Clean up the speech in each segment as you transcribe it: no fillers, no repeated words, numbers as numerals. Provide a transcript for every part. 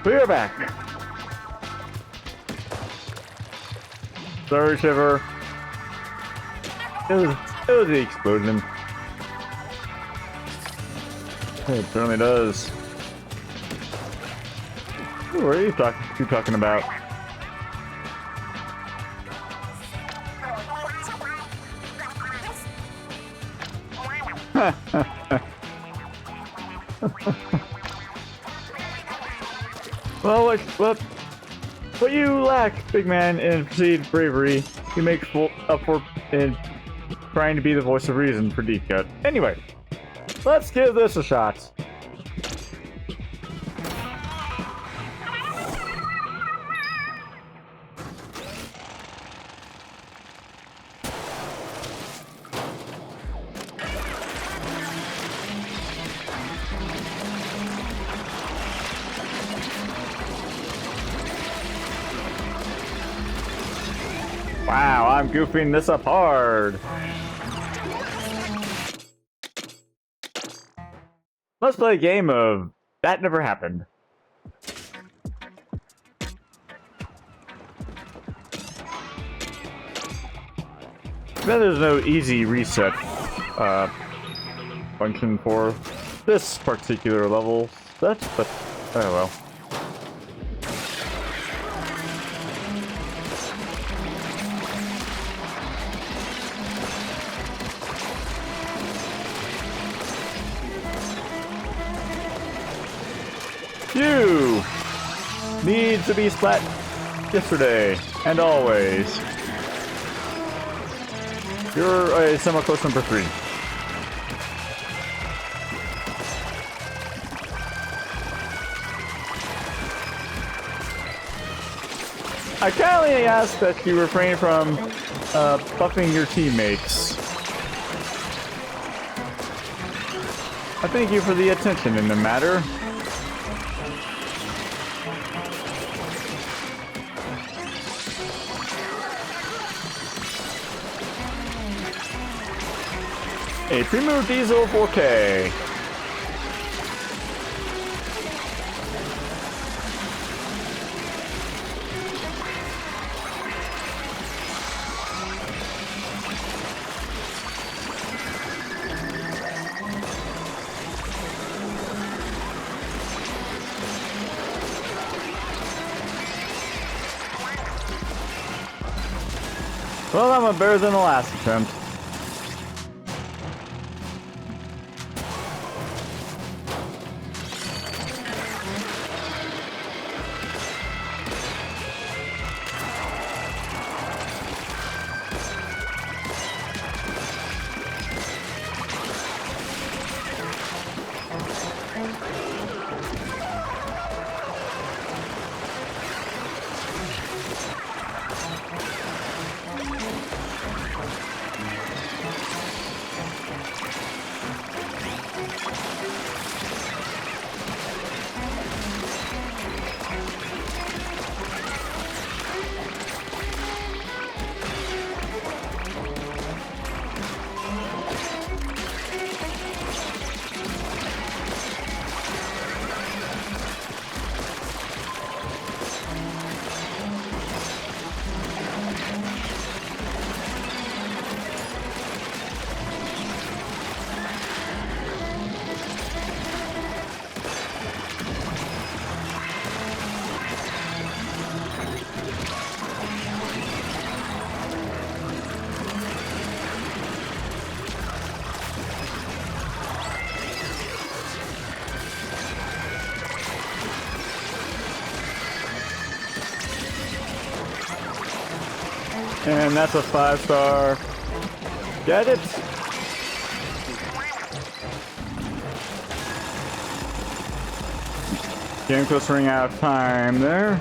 We're back. Sorry, Shiver. It was the explosion. It certainly does. What are you talking about? Well, what you lack, big man, in perceived bravery, you make up for in trying to be the voice of reason for Deep Cut. Anyway, let's give this a shot. Wow, I'm goofing this up hard. Let's play a game of That Never Happened. Then there's no easy reset function for this particular level set, but oh well. You need to be splat yesterday and always. You're a semi-close number 3. I kindly ask that you refrain from buffing your teammates. I thank you for the attention in the matter. A Primo Diesel 4K. Well, I'm better than the last attempt. And that's a 5-star. Get it? Getting close to running out of time there.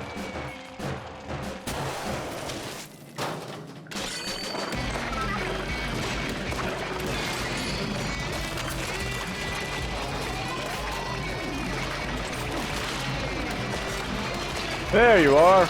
There you are.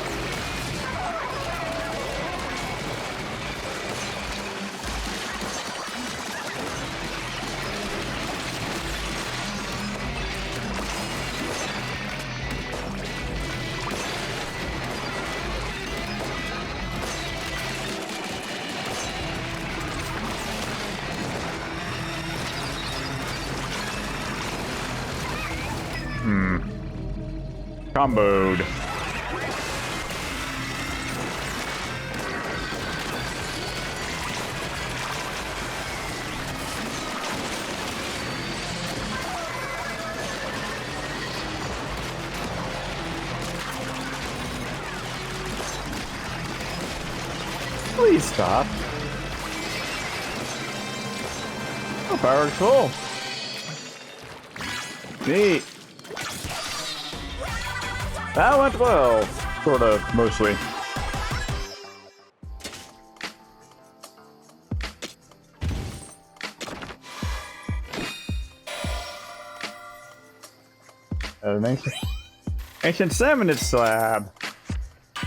Comboed. Please stop. Oh, power control. Neat. That went well. Sort of, mostly. An ancient salmonid slab.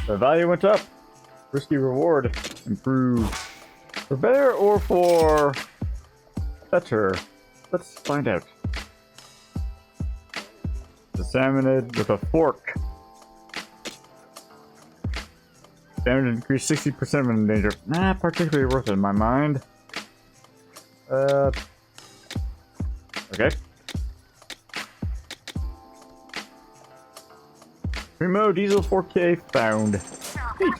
The value went up. Risky reward improved. For better or for better? Let's find out. The salmonid with a fork. Damage increased 60% when in danger. Not particularly worth it in my mind. Okay. Primo Diesel 4K found. Hey.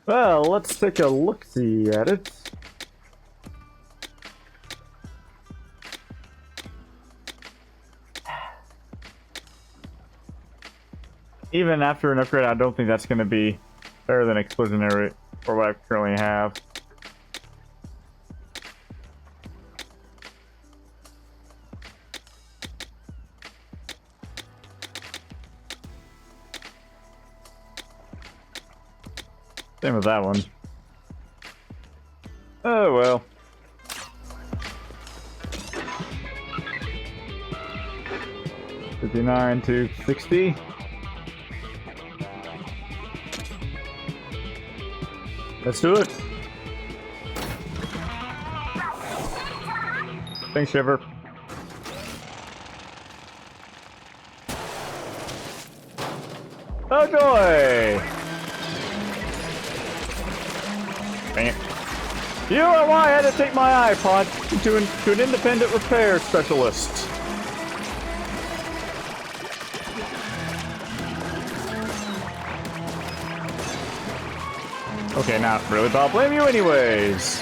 Well, let's take a look-see at it. Even after an upgrade, I don't think that's going to be better than explosionary or what I currently have. Same with that one. Oh well. $59 to $60. Let's do it. Thanks, Shiver. Oh joy! Dang it. You are why I had to take my iPod to an independent repair specialist. Okay, not really, but I'll blame you anyways.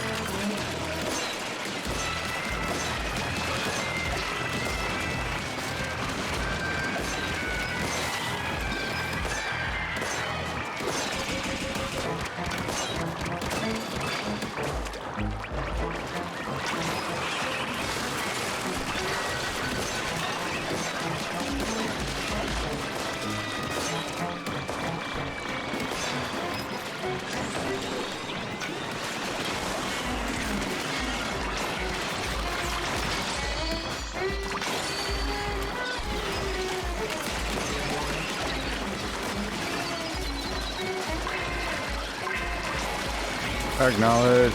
Acknowledge.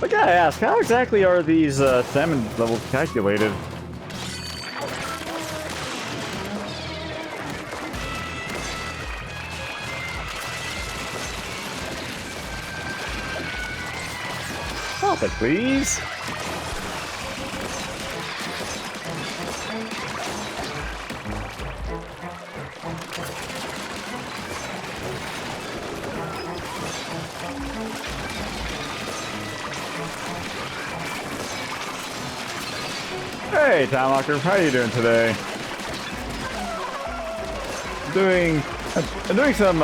I gotta ask, how exactly are these salmon levels calculated? Stop it, please. Hey, Time Walker, how are you doing today? I'm doing some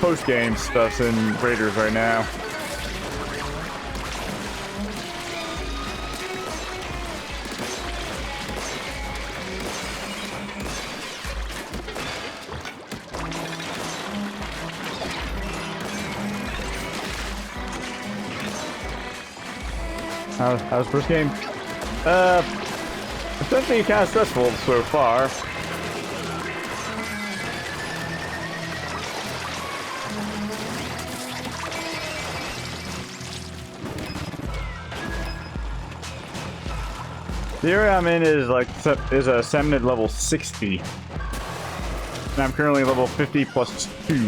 post-game stuff in Raiders right now. How's first game? Essentially kind of stressful so far. The area I'm in is like a salmon at level 60. And I'm currently level 50 plus 2. You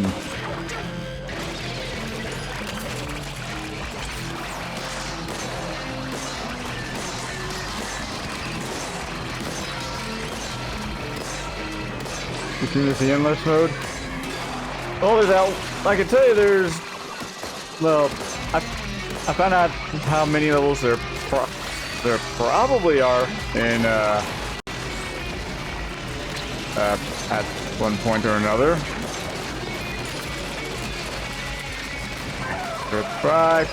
seen this the endless mode? Oh, there's out. I can tell you there's. Well, I found out how many levels there probably are in at one point or another. Good try.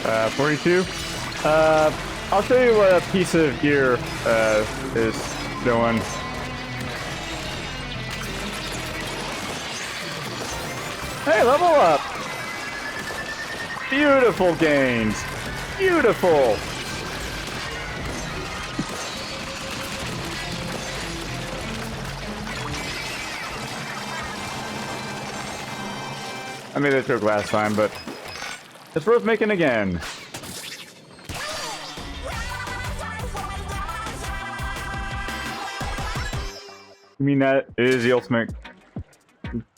Uh, 42. I'll show you what a piece of gear is doing. Hey, level up! Beautiful gains. Beautiful. I made that joke last time, but it's worth making again. You mean that is the ultimate?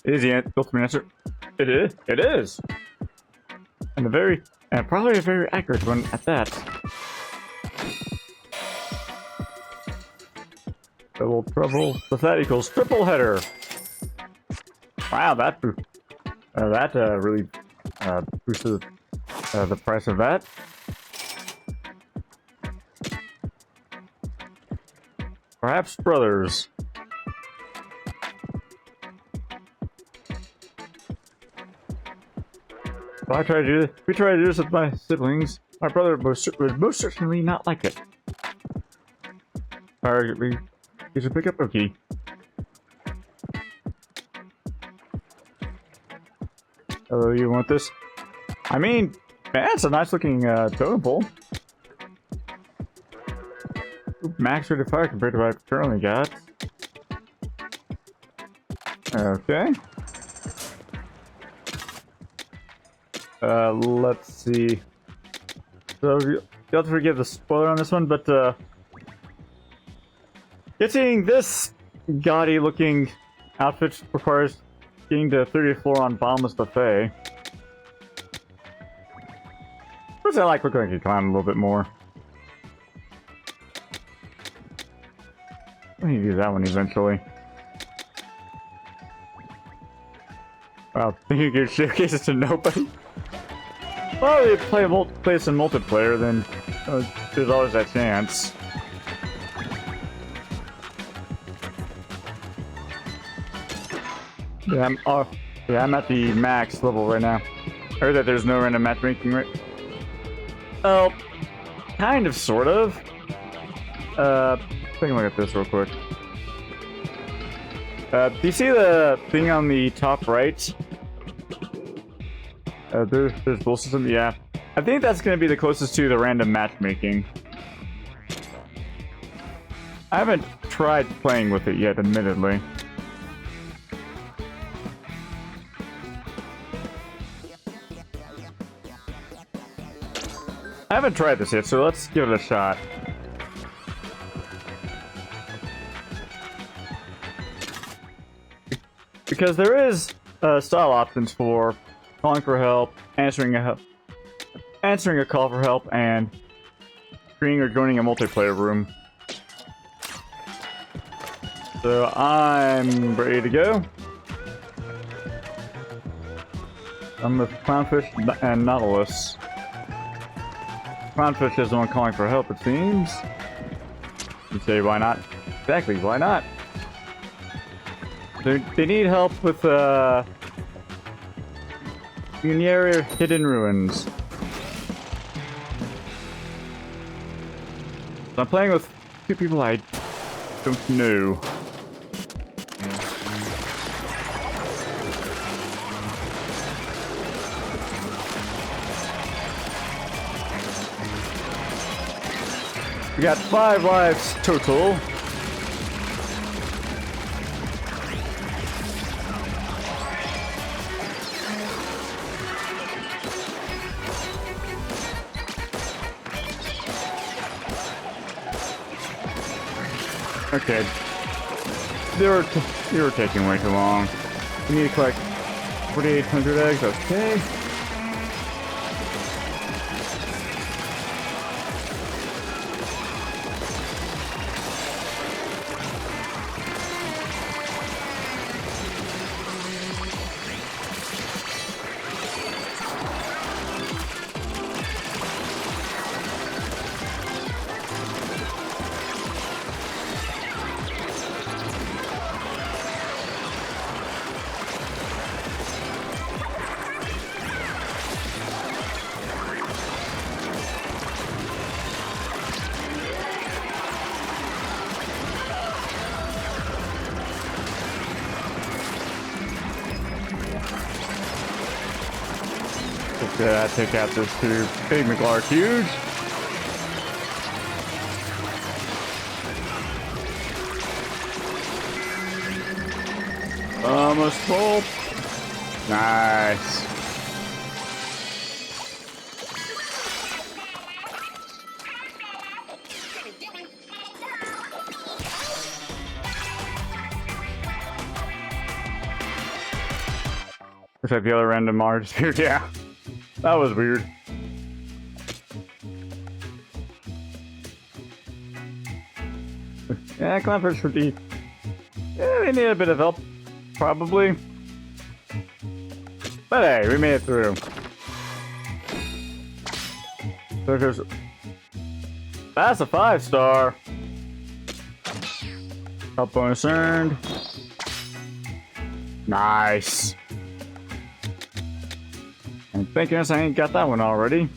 Is the ultimate answer? It is. It is. And probably a very accurate one at that. Double trouble. So that equals triple header. Wow, that really boosted the price of that. Perhaps brothers. If I try to do this, we try to do this with my siblings. My brother would most certainly not like it. Alright, we should pick up a key. Oh, you want this? I mean, man, it's a nice looking totem pole. Max rate of fire compared to what I've currently got. Okay. Let's see. So, you have to forgive the spoiler on this one, but, getting this gaudy looking outfit requires getting to 30th floor on Bottomless Buffet. Which I like, we're going to climb a little bit more. I need to do that one eventually. Wow, think you could showcase it to nobody? Well, if you play some multiplayer, then there's always that chance. Yeah, I'm at the max level right now. I heard that there's no random matchmaking, right? Oh, kind of, sort of. Take a look at this real quick. Do you see the thing on the top right? There's bull system, yeah. I think that's going to be the closest to the random matchmaking. I haven't tried playing with it yet, admittedly. I haven't tried this yet, so let's give it a shot. Because there is style options for calling for help, answering a call for help, and creating or joining a multiplayer room. So I'm ready to go. I'm with Clownfish and Nautilus. Clownfish is the one calling for help, it seems. You say, why not? Exactly, why not? They need help with, in the area hidden ruins. So I'm playing with two people I don't know. We got 5 lives total. Okay. They were taking way too long. We need to collect 4,800 eggs. Okay. Take out this two big McLark huge. Almost full. Nice. Looks like the other random Mars here. Yeah. That was weird. Yeah, clampers for deep. Yeah, they need a bit of help, probably. But hey, we made it through. So there's... That's a 5-star. Help bonus earned. Nice. And thank goodness I ain't got that one already.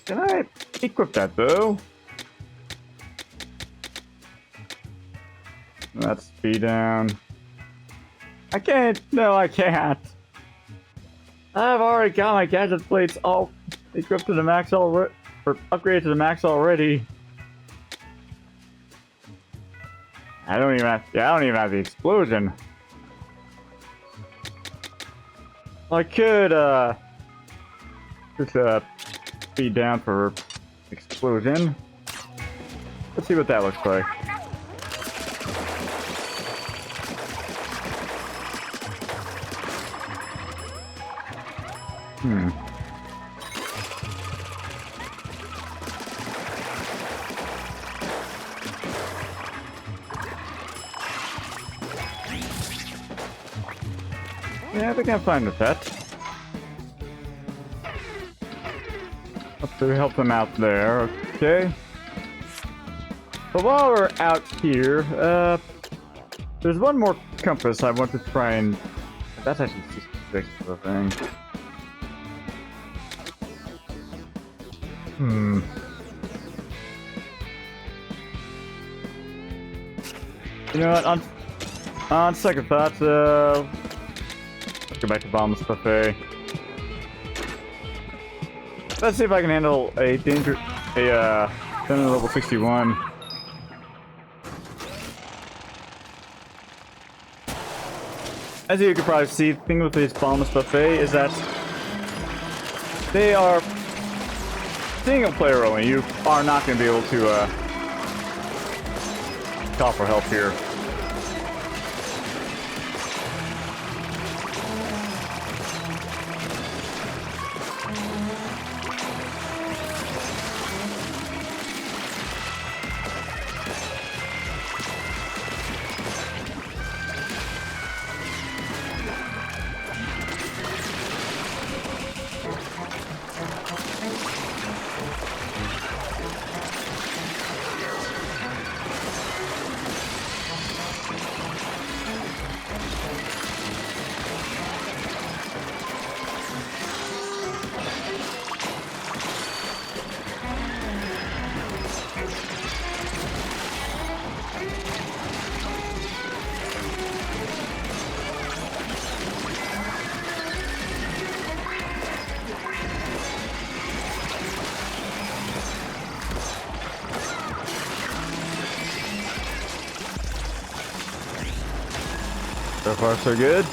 Can I equip that though? That's speed down. I can't. No, I can't. I've already got my gadget plates all equipped to the max already, or upgraded to the max already. I don't even have. Yeah, I don't even have the explosion. I could just speed down for explosion. Let's see what that looks like. Yeah, I think I'm fine with that. Have to help them out there, okay? But while we're out here, there's one more compass I want to try and... That's actually 66 of the thing. You know what, on second thoughts, let's go back to Bottomless Buffet. Let's see if I can handle a danger, Thunder level 61. As you can probably see, the thing with this Bottomless Buffet is that they are single player only. You are not going to be able to call for help here. So far, so good.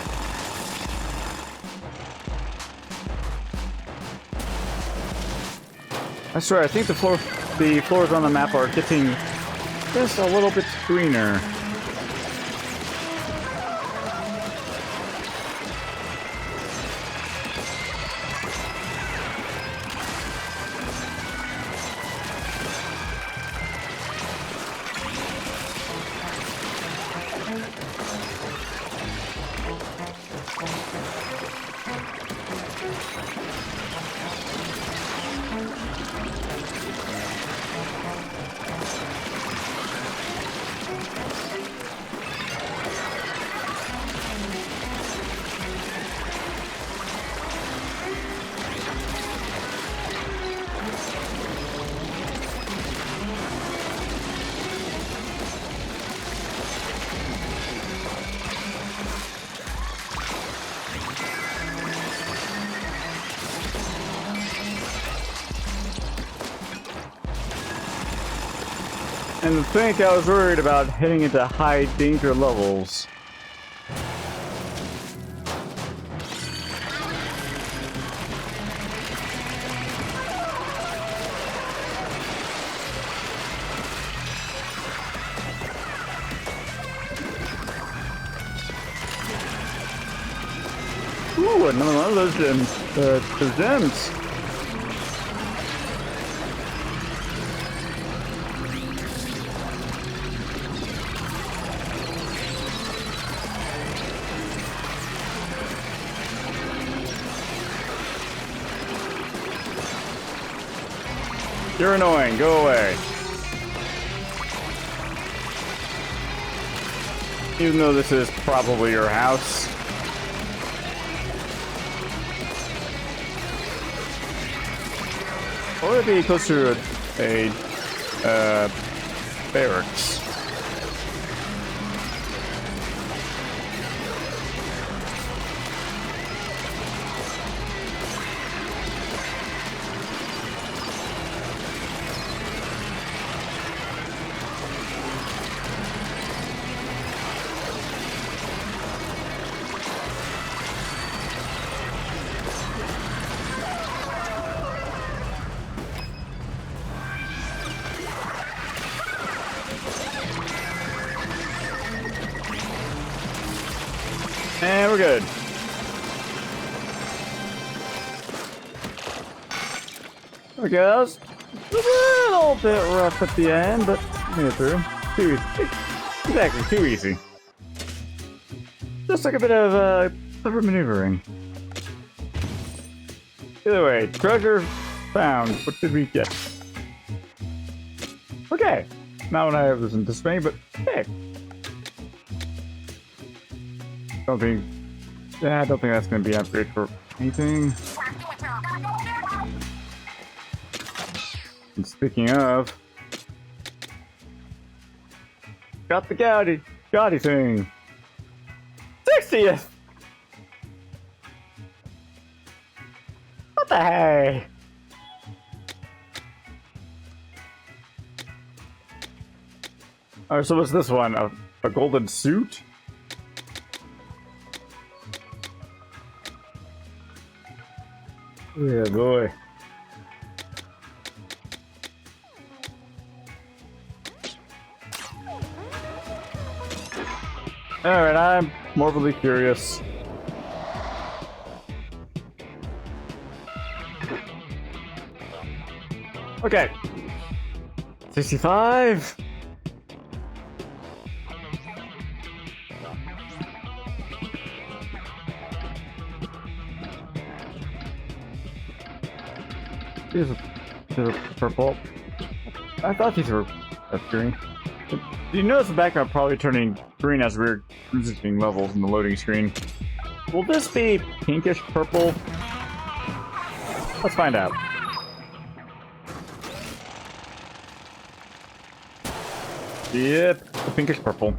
I swear, I think the floors on the map are getting just a little bit greener. And to think I was worried about hitting into high danger levels. Ooh, another one of those gems. You're annoying. Go away. Even though this is probably your house. Or would it be closer to a barracks? And we're good. Okay, that was a little bit rough at the end, but made it through. Too easy. Exactly, too easy. Just like a bit of clever maneuvering. Either way, treasure found. What did we get? Okay. Not what I was anticipating, but hey. I don't think that's going to be an upgrade for anything. And speaking of, got the Gaudy thing. 60th! What the hey? Alright, so what's this one? A golden suit? Yeah, boy. Alright, I'm morbidly curious. Okay. 65? These are purple. I thought these were green. You notice the background probably turning green as we're transitioning levels in the loading screen. Will this be pinkish purple? Let's find out. Yep, pinkish purple.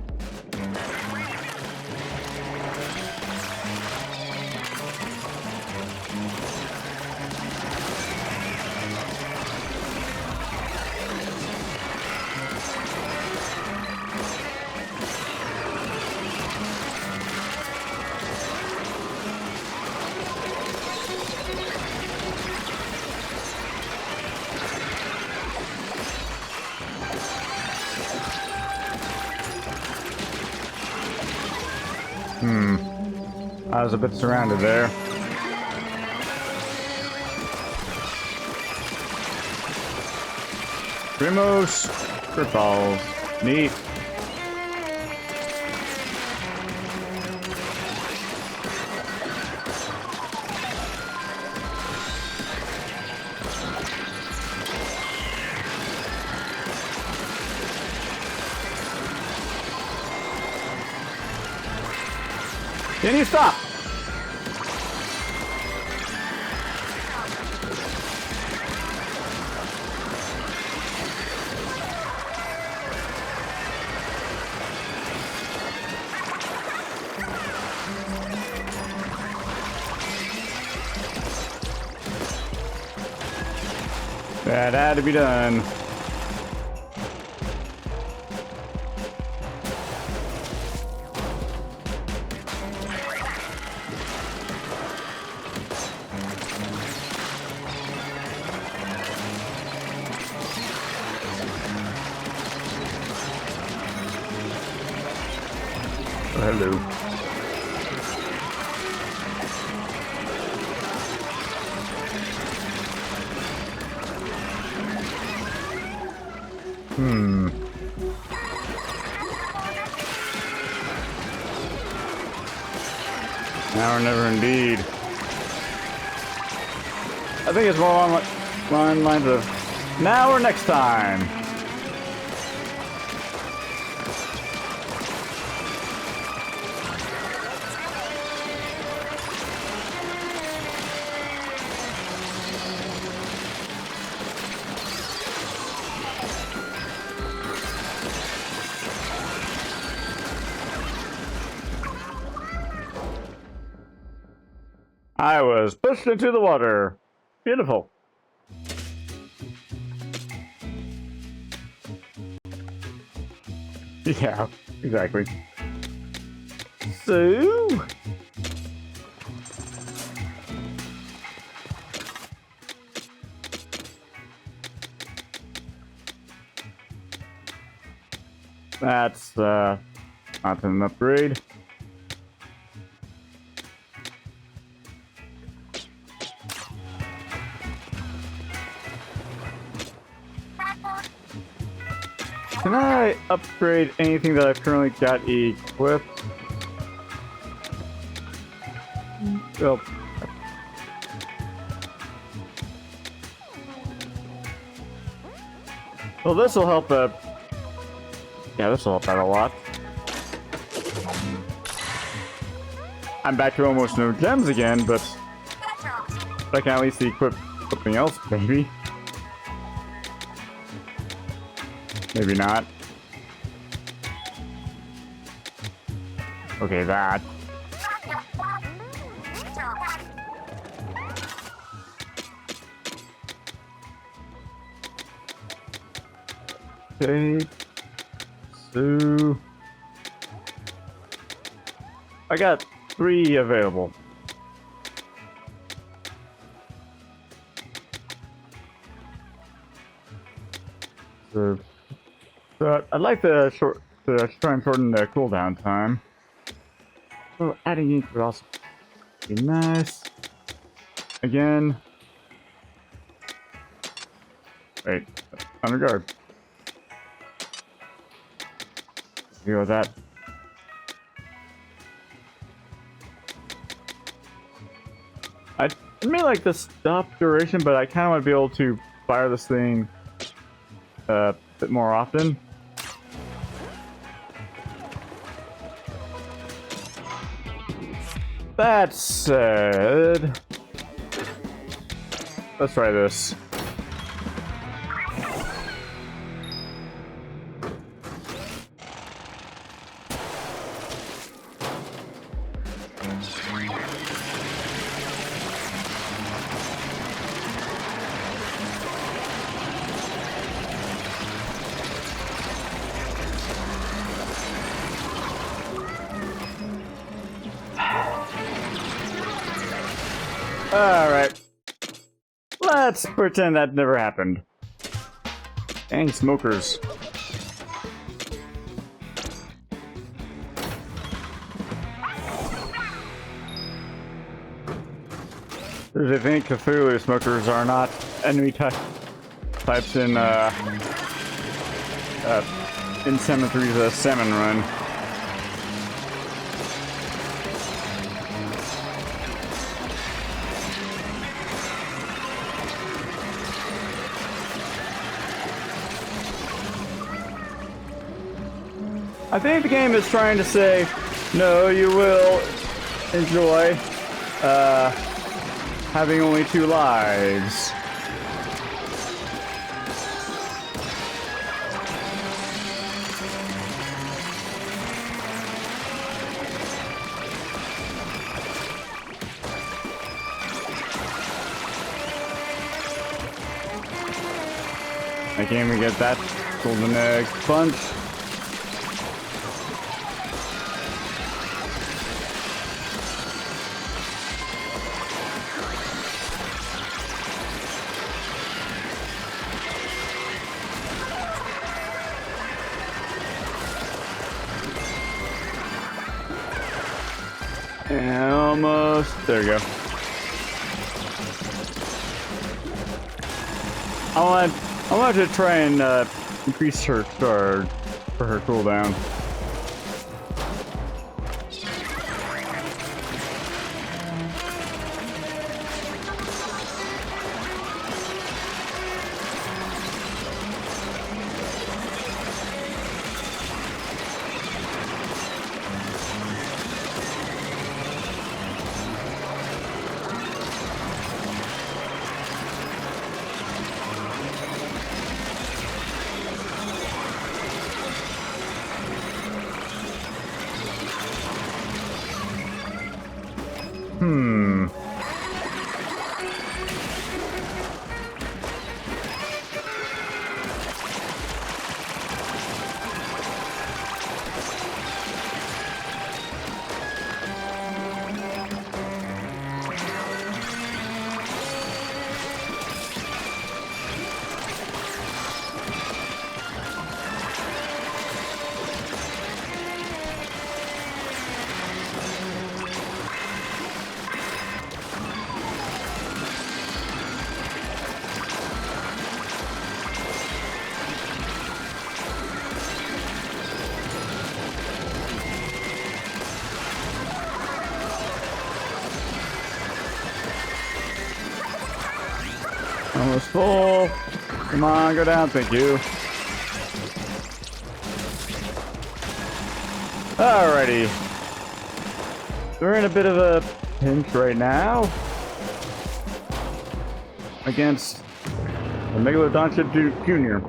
I was a bit surrounded there. Primos, grip balls. Neat. Can you stop? That had to be done. Hello. Now or never indeed. I think it's more along lines of now or next time. I was pushed into the water. Beautiful. Yeah, exactly. So... that's, not an upgrade. Can I upgrade anything that I've currently got equipped? Well, this will help. Yeah, this will help out a lot. I'm back to almost no gems again, but I can at least equip something else, maybe. Maybe not. Okay, that. Okay. So... I got 3 available. So I'd like to try and shorten the cooldown time. So adding ink would also be nice. Again. Wait, under guard. Go with that. I may like the stop duration, but I kind of want to be able to fire this thing a bit more often. That said, let's try this. Alright. Let's pretend that never happened. Dang smokers. I think Cthulhu smokers are not enemy types in Salmon 3's Salmon Run. I think the game is trying to say, no, you will enjoy having only 2 lives. I can't even get that golden egg punch. And almost. There we go. I want to try and increase her charge for her cooldown. Almost full. Come on, go down, thank you. Alrighty. We're in a bit of a pinch right now. Against the Megalodon Jr.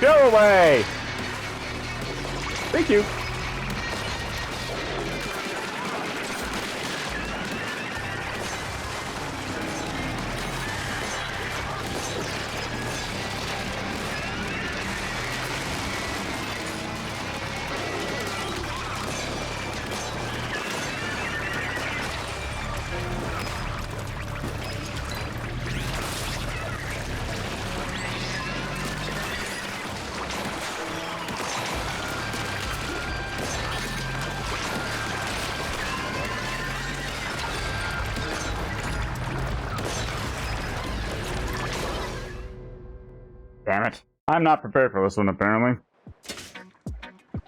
Go away! Thank you. Damn it. I'm not prepared for this one, apparently.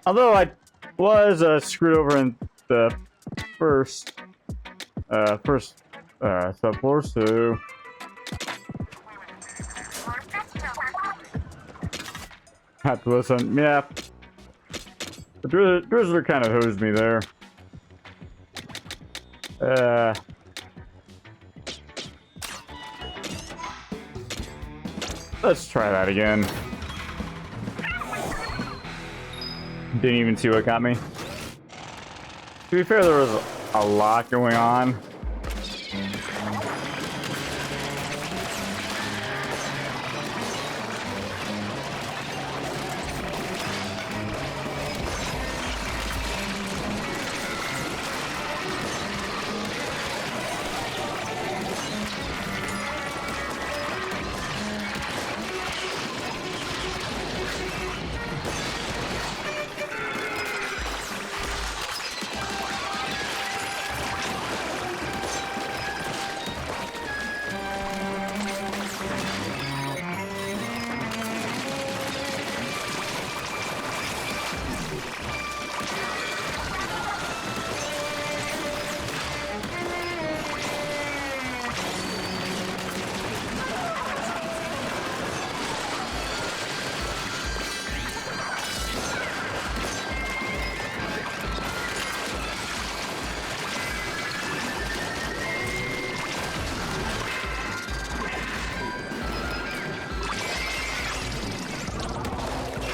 Although I was screwed over in the first subfloor, so... Have to listen. Yeah. The Drizzler kind of hosed me there. Let's try that again. Didn't even see what got me. To be fair, there was a lot going on.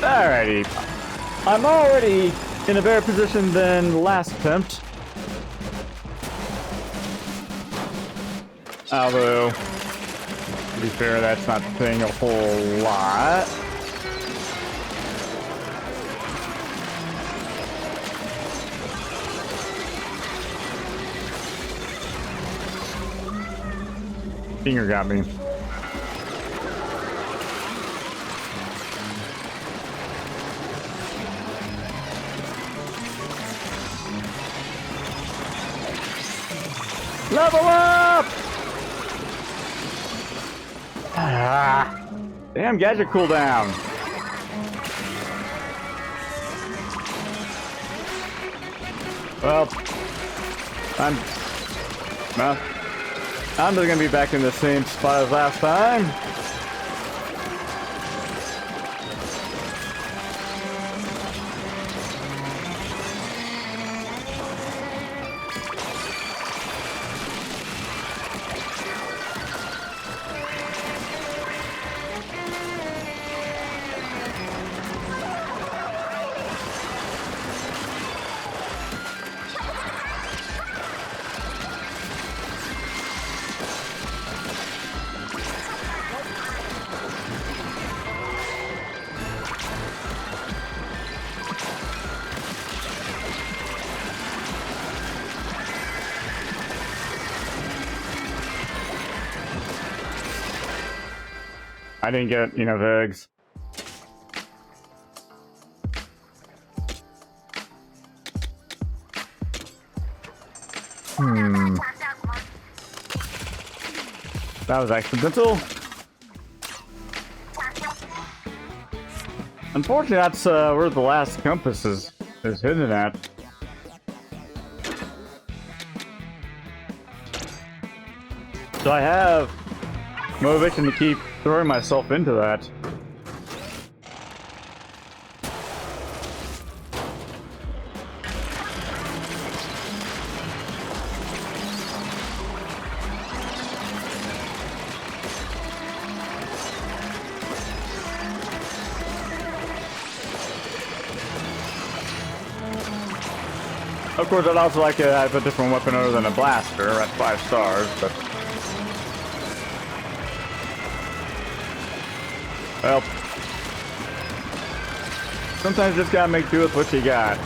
Alrighty. I'm already in a better position than the last attempt. Although, to be fair, that's not saying a whole lot. Finger got me. Level up! Ah, damn gadget cooldown. Well, I'm just gonna be back in the same spot as last time. I didn't get enough eggs. That was accidental. Unfortunately, that's where the last compass is hidden at. So I have motivation to keep throwing myself into that. Of course, I'd also like to have a different weapon other than a blaster at 5 stars, but... well... sometimes you just gotta make do with what you got.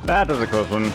That was a close one.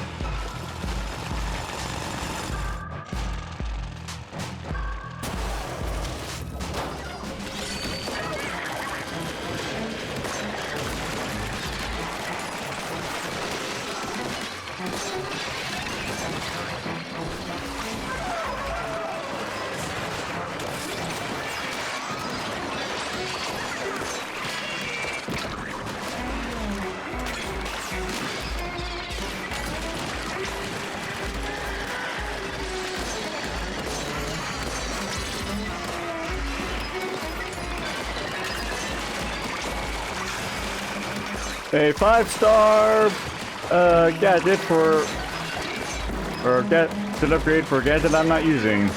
A 5-star gadget for, or gadget upgrade for a gadget I'm not using.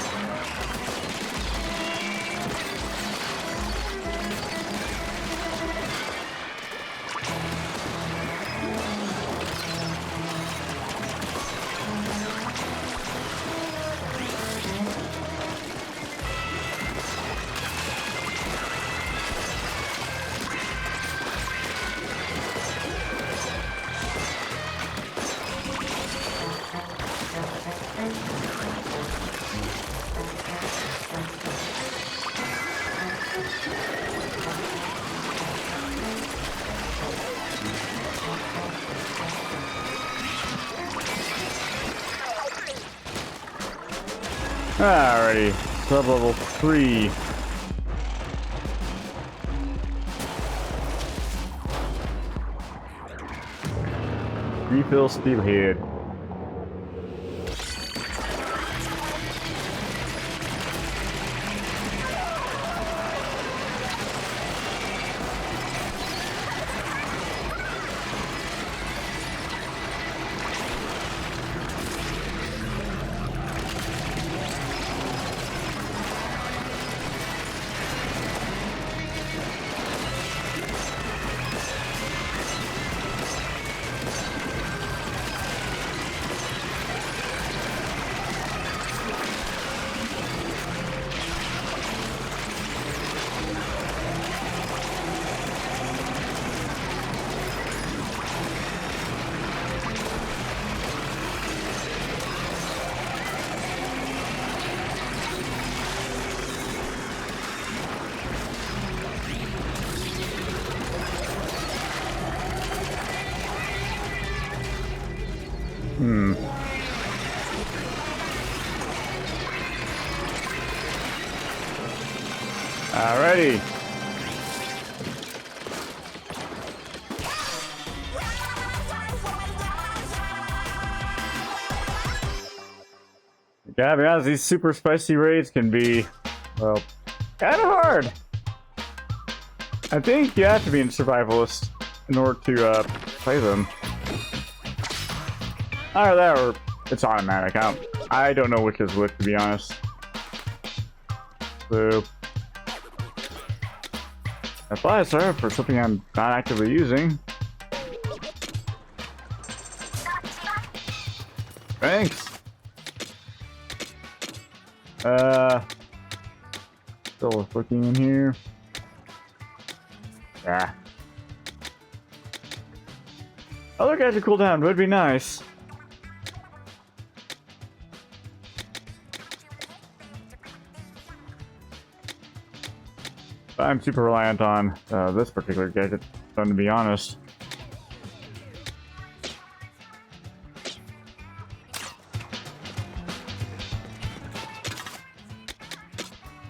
Alrighty, sub-level 3. Refill steelhead. Alrighty. Gotta be honest, these super spicy raids can be, well, kind of hard. I think you have to be a survivalist in order to play them. Either that or it's automatic. I don't know which is which, to be honest. So I buy a server for something I'm not actively using. Thanks. Still looking in here. Yeah. Other guys are cool down, would be nice. I'm super reliant on this particular gadget, to be honest.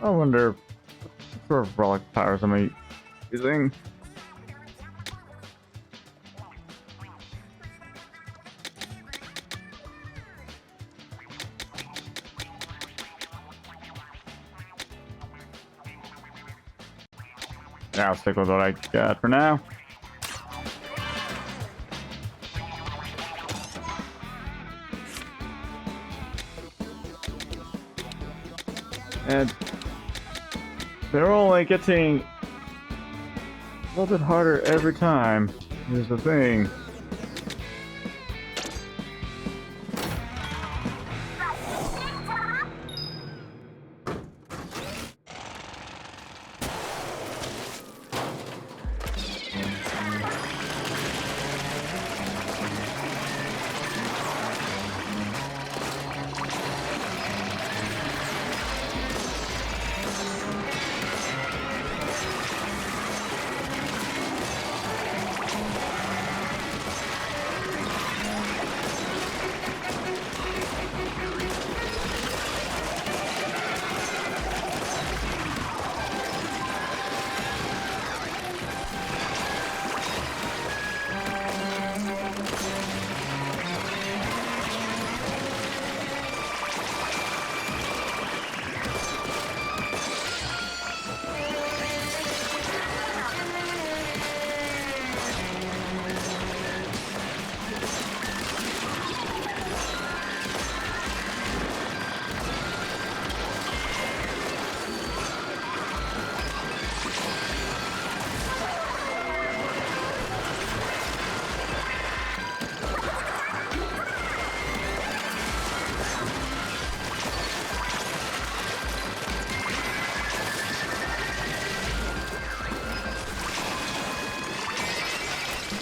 I wonder what sort of relic powers am I using? Yeah, I'll stick with what I got for now. And they're only getting a little bit harder every time. Here's the thing.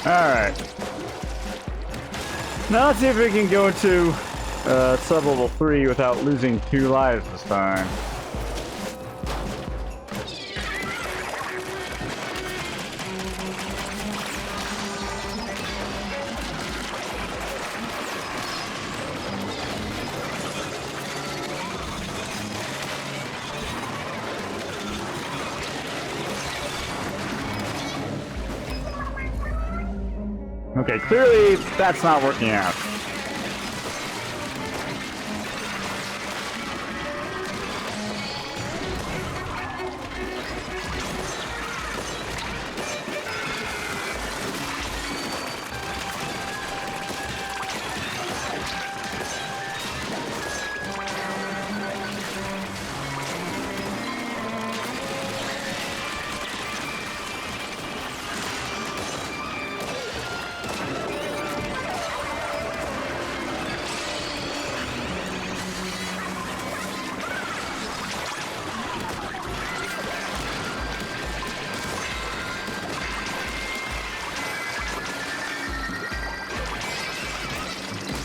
Alright. Now let's see if we can go into sub-level 3 without losing 2 lives this time. Okay, clearly that's not working out.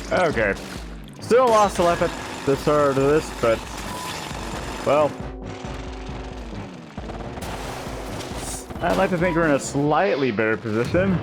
Okay. Still lost a life at the start of this, but... well... I'd like to think we're in a slightly better position.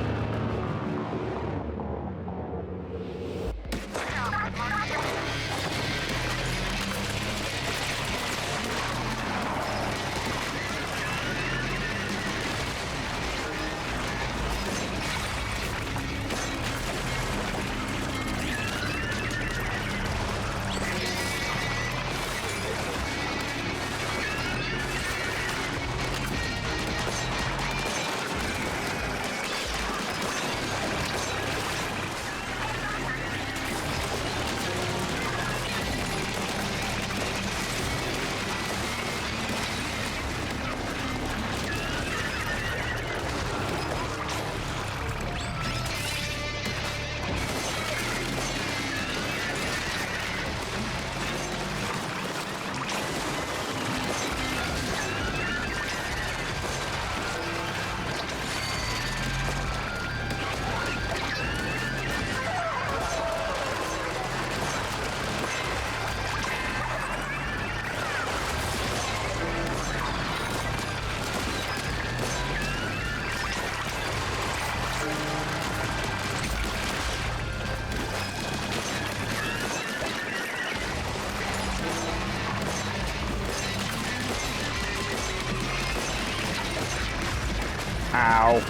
Ow.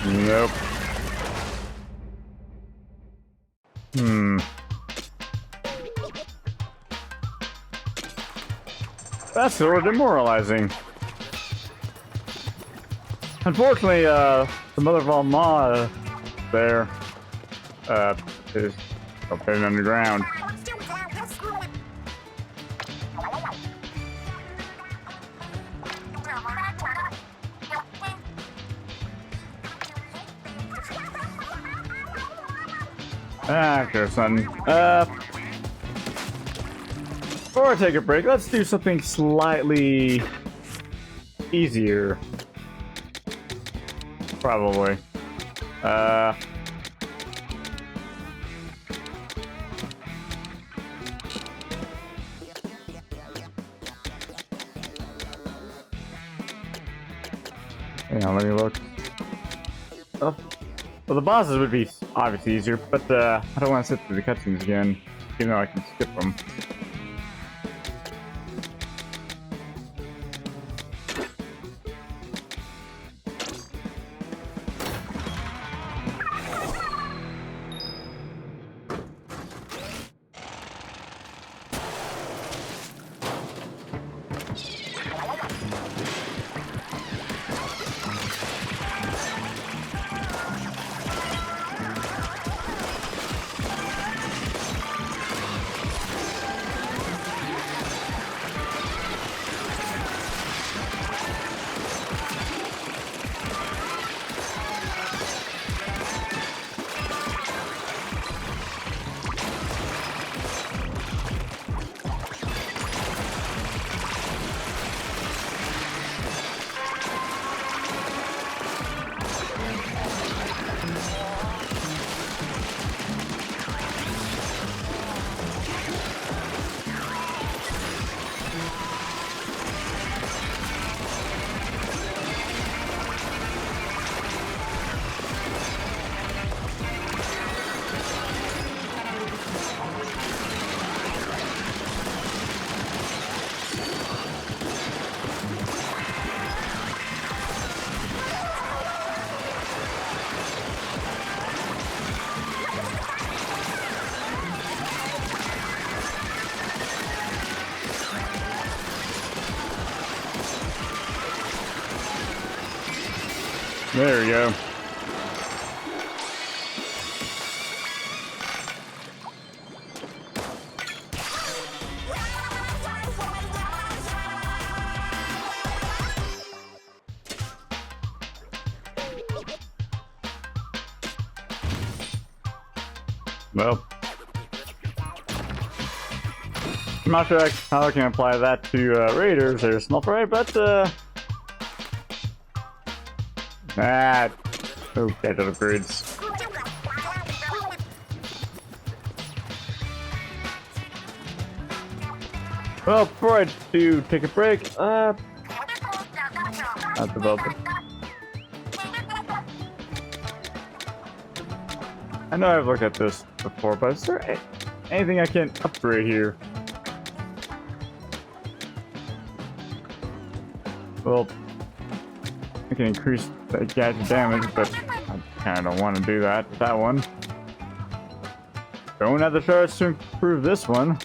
Nope. That's sort of demoralizing. Unfortunately, the mother of all Ma there is hidden underground. Okay, son. Before I take a break, let's do something slightly easier. Probably. Hang on, let me look. Oh. Well, the bosses would be obviously easier, but I don't want to sit through the cutscenes again, even though I can skip them. There we go. Well, I'm not sure how I can apply that to Raiders or Small Fry, but okay, that upgrades. Well, before I do take a break, not developing. I know I've looked at this before, but is there anything I can upgrade here? Well, I can increase the gadget damage, but I kind of don't want to do that with that one. Don't have the shards to improve this one.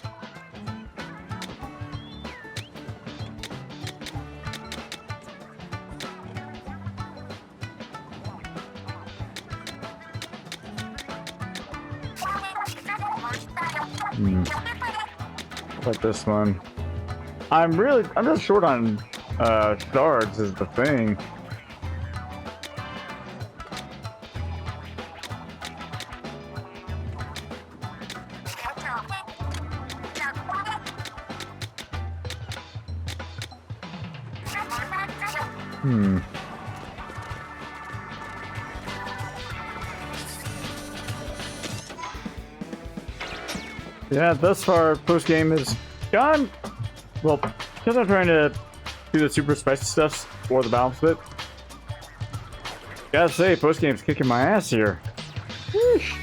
Like this one. I'm just short on shards is the thing. Yeah, thus far, post-game is gone. Well, because I'm trying to do the super spicy stuff or the balance bit. Gotta say, post-game's kicking my ass here. Whoosh.